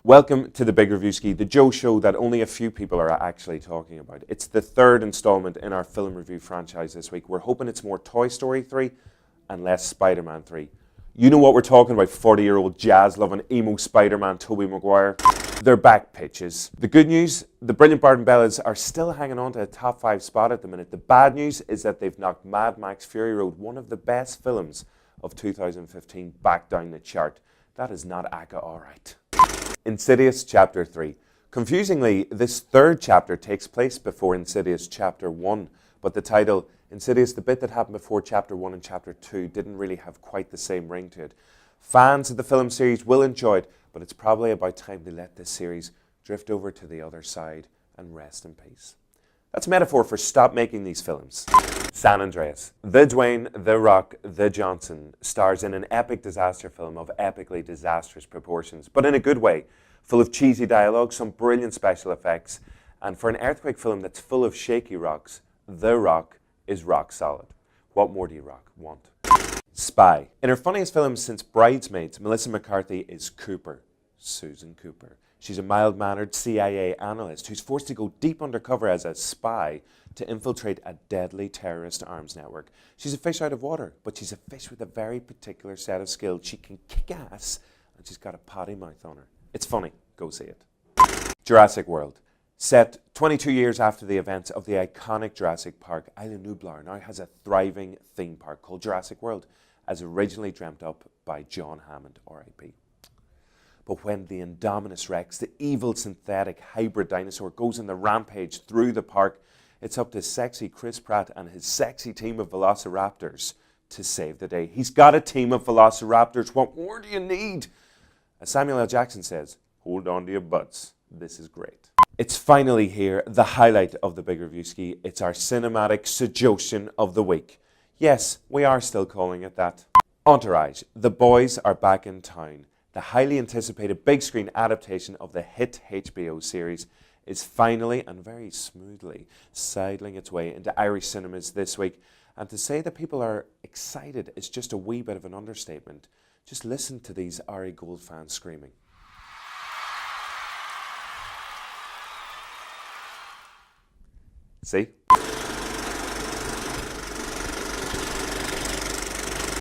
Welcome to the Big Reviewski, the Joe show that only a few people are actually talking about. It's the third installment in our film review franchise this week. We're hoping it's more Toy Story 3 and less Spider-Man 3. You know what we're talking about, 40-year-old jazz-loving emo Spider-Man Tobey Maguire. They're back, pitches. The good news, the brilliant Bart and Bellas are still hanging on to a top 5 spot at the minute. The bad news is that they've knocked Mad Max Fury Road, one of the best films of 2015, back down the chart. That is not ACA alright. Insidious Chapter 3. Confusingly, this third chapter takes place before Insidious Chapter 1, but the title, Insidious, the bit that happened before Chapter 1 and Chapter 2, didn't really have quite the same ring to it. Fans of the film series will enjoy it, but it's probably about time they let this series drift over to the other side and rest in peace. That's a metaphor for stop making these films. San Andreas. The Dwayne, The Rock, The Johnson stars in an epic disaster film of epically disastrous proportions, but in a good way, full of cheesy dialogue, some brilliant special effects, and for an earthquake film that's full of shaky rocks, The Rock is rock solid. What more do you want? Spy. In her funniest film since Bridesmaids, Melissa McCarthy is Cooper, Susan Cooper. She's a mild-mannered CIA analyst who's forced to go deep undercover as a spy to infiltrate a deadly terrorist arms network. She's a fish out of water, but she's a fish with a very particular set of skills. She can kick ass, and she's got a potty mouth on her. It's funny. Go see it. Jurassic World. Set 22 years after the events of the iconic Jurassic Park, Isla Nublar now has a thriving theme park called Jurassic World, as originally dreamt up by John Hammond, R.I.P. But when the Indominus Rex, the evil synthetic hybrid dinosaur, goes on the rampage through the park, it's up to sexy Chris Pratt and his sexy team of velociraptors to save the day. He's got a team of velociraptors. What more do you need? As Samuel L. Jackson says, hold on to your butts. This is great. It's finally here, the highlight of the Big Reviewski. It's our cinematic SuJOEstion of the week. Yes, we are still calling it that. Entourage. The boys are back in town. The highly anticipated big screen adaptation of the hit HBO series is finally and very smoothly sidling its way into Irish cinemas this week. And to say that people are excited is just a wee bit of an understatement. Just listen to these Ari Gold fans screaming. See?